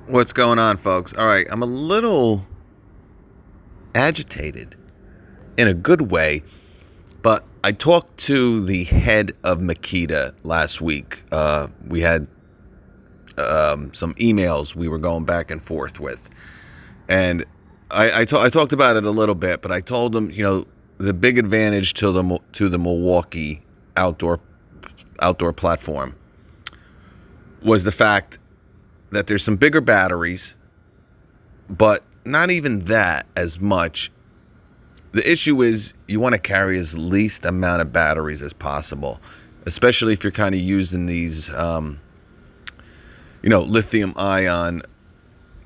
What's going on, folks? All right, I'm a little agitated in a good way, but I talked to the head of Makita last week. We had some emails we were going back and forth with, and I talked about it a little bit, but I told him, the big advantage to the Milwaukee outdoor platform was the fact that there's some bigger batteries, but not even that as much. The issue is you want to carry as least amount of batteries as possible, especially if you're kind of using these, lithium ion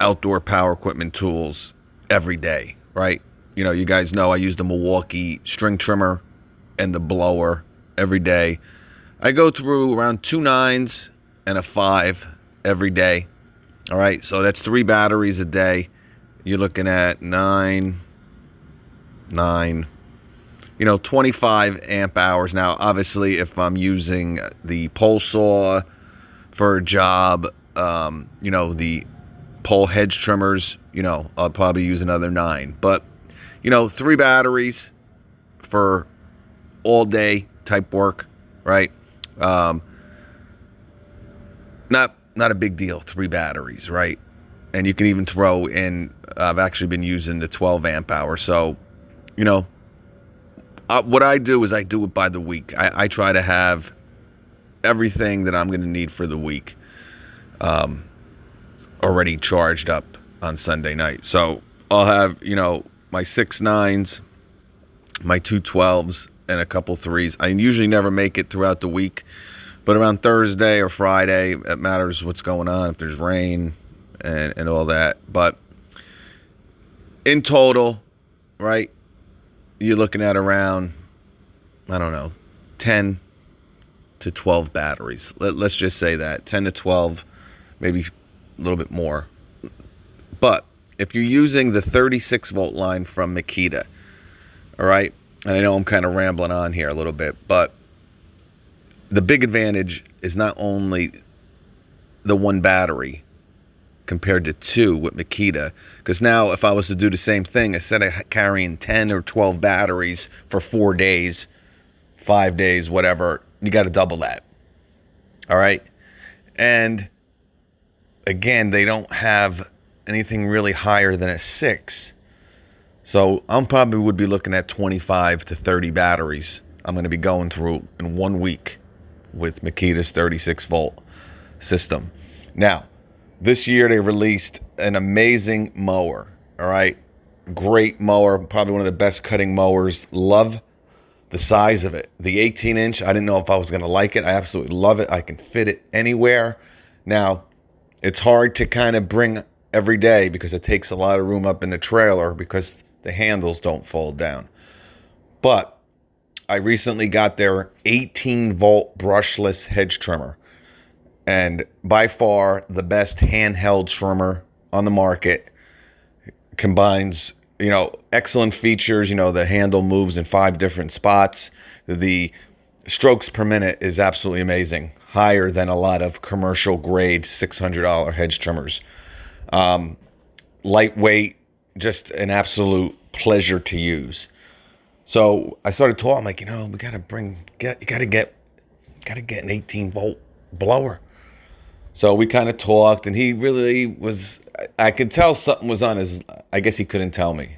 outdoor power equipment tools every day, right? You guys know I use the Milwaukee string trimmer and the blower every day. I go through around 2 9s and a 5 every day. All right, so that's 3 batteries a day. You're looking at 9, 25 amp hours. Now, obviously, if I'm using the pole saw for a job, the pole hedge trimmers, I'll probably use another 9. But, 3 batteries for all day type work, right? Um, not a big deal, 3 batteries, right? And you can even throw in, I've actually been using the 12 amp hour. So, what I do is I do it by the week. I try to have everything that I'm going to need for the week already charged up on Sunday night. So I'll have, my 6 9s, my 2 12s, and a couple 3s. I usually never make it throughout the week, but around Thursday or Friday, it matters what's going on, if there's rain and all that. But in total, right, you're looking at around, I don't know, 10 to 12 batteries. Let's just say that 10 to 12, maybe a little bit more. But if you're using the 36 volt line from Makita, all right, and I know I'm kind of rambling on here a little bit, but the big advantage is not only the 1 battery compared to 2 with Makita, because now if I was to do the same thing, instead of carrying 10 or 12 batteries for 4 days, 5 days, whatever, you got to double that. All right. And again, they don't have anything really higher than a 6. So I'm probably would be looking at 25 to 30 batteries I'm going to be going through in 1 week with Makita's 36 volt system. Now, this year they released an amazing mower. All right. Great mower. Probably one of the best cutting mowers. Love the size of it. The 18-inch, I didn't know if I was going to like it. I absolutely love it. I can fit it anywhere. Now, it's hard to kind of bring every day because it takes a lot of room up in the trailer because the handles don't fold down. But I recently got their 18-volt brushless hedge trimmer. And by far the best handheld trimmer on the market. Combines, excellent features. The handle moves in 5 different spots. The strokes per minute is absolutely amazing. Higher than a lot of commercial grade $600 hedge trimmers. Lightweight, just an absolute pleasure to use. So I started talking, I'm like, we gotta get an 18-volt blower. So we kind of talked, and he really was, I could tell something was on his, I guess he couldn't tell me.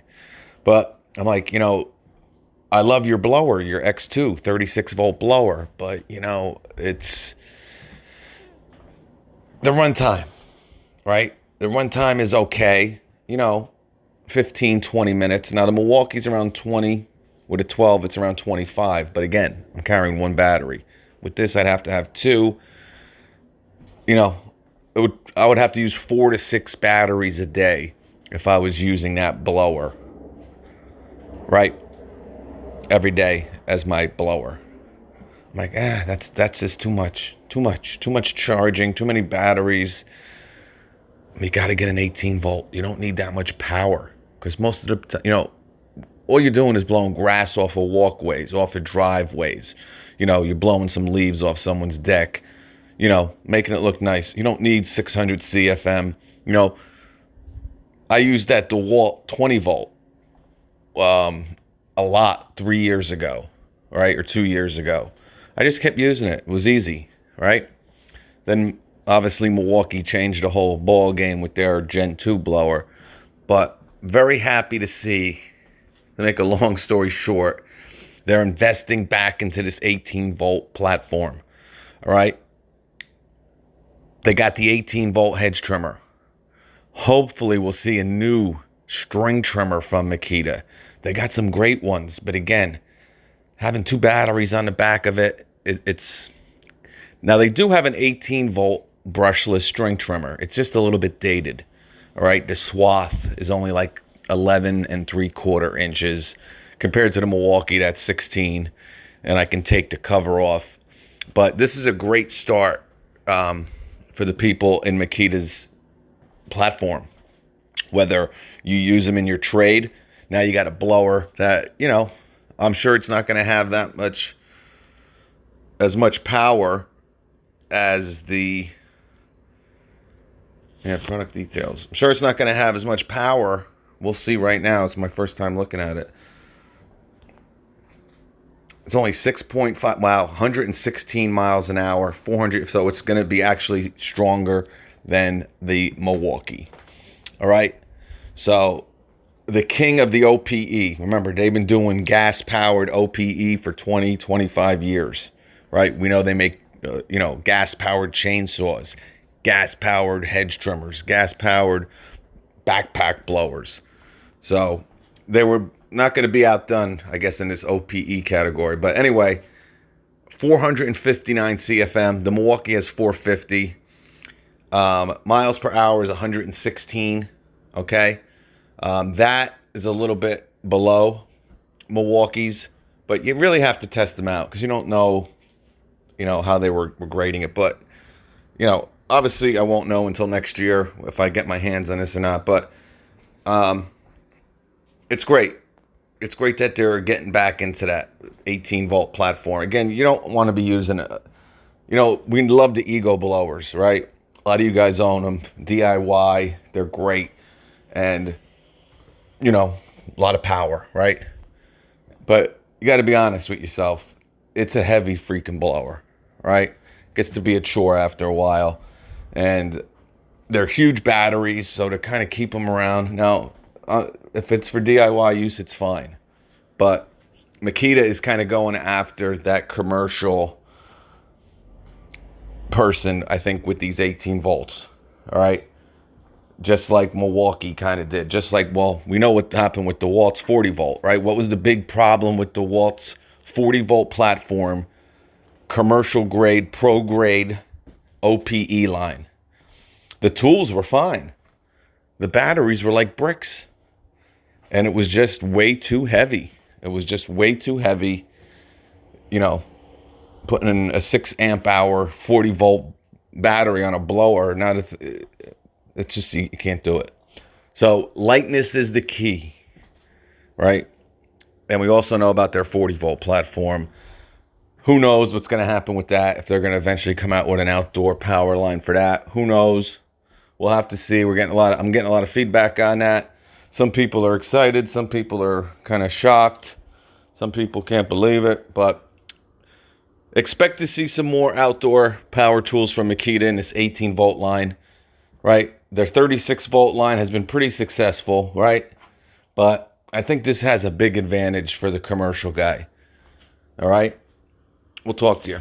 But I'm like, I love your blower, your X2 36 volt blower, but it's the runtime, right? The runtime is okay, 15, 20 minutes. Now the Milwaukee's around 20. With a 12, it's around 25. But again, I'm carrying 1 battery. With this, I'd have to have 2. I would have to use 4 to 6 batteries a day if I was using that blower, right? Every day as my blower. I'm like, that's just too much charging, too many batteries. You got to get an 18 volt. You don't need that much power because most of the, all you're doing is blowing grass off of walkways, off of driveways. You're blowing some leaves off someone's deck. making it look nice. You don't need 600 CFM. I used that DeWalt 20 volt a lot 3 years ago, right? Or 2 years ago. I just kept using it. It was easy, right? Then obviously Milwaukee changed the whole ball game with their Gen 2 blower. But very happy to see, to make a long story short, they're investing back into this 18 volt platform. All right. They got the 18 volt hedge trimmer. Hopefully we'll see a new string trimmer from Makita. They got some great ones, but again, having two batteries on the back of it's now they do have an 18 volt brushless string trimmer. It's just a little bit dated. All right, the swath is only like 11 3/4 inches compared to the Milwaukee that's 16, and I can take the cover off. But this is a great start for the people in Makita's platform. Whether you use them in your trade, now you got a blower that, I'm sure it's not going to have as much power as the product details. I'm sure it's not going to have as much power. We'll see right now. It's my first time looking at it. It's only 6.5, wow, 116 miles an hour, 400. So it's going to be actually stronger than the Milwaukee. All right. So the king of the OPE, remember, they've been doing gas powered OPE for 20, 25 years, right? We know they make, gas powered chainsaws, gas powered hedge trimmers, gas powered backpack blowers. So they were not going to be outdone, I guess, in this OPE category. But anyway, 459 CFM. The Milwaukee has 450. Miles per hour is 116. Okay. That is a little bit below Milwaukee's, but you really have to test them out because you don't know, how they were grading it. But, obviously I won't know until next year if I get my hands on this or not. But it's great. It's great that they're getting back into that 18 volt platform. Again, you don't want to be using we love the Ego blowers, right? A lot of you guys own them. DIY, they're great. And, a lot of power, right? But you got to be honest with yourself. It's a heavy freaking blower, right? Gets to be a chore after a while. And they're huge batteries, so to kind of keep them around. Now, if it's for DIY use, it's fine. But Makita is kind of going after that commercial person, I think, with these 18 volts. All right. Just like Milwaukee kind of did. Just like, we know what happened with DeWalt's 40 volt, right? What was the big problem with DeWalt's 40 volt platform, commercial grade, pro grade OPE line? The tools were fine. The batteries were like bricks. And it was just way too heavy. It was just way too heavy. Putting in a 6 amp hour, 40 volt battery on a blower. It's just, you can't do it. So lightness is the key, right? And we also know about their 40 volt platform. Who knows what's going to happen with that, if they're going to eventually come out with an outdoor power line for that. Who knows? We'll have to see. I'm getting a lot of feedback on that. Some people are excited. Some people are kind of shocked. Some people can't believe it. But expect to see some more outdoor power tools from Makita in this 18 volt line, right? Their 36 volt line has been pretty successful, right? But I think this has a big advantage for the commercial guy. All right? We'll talk to you.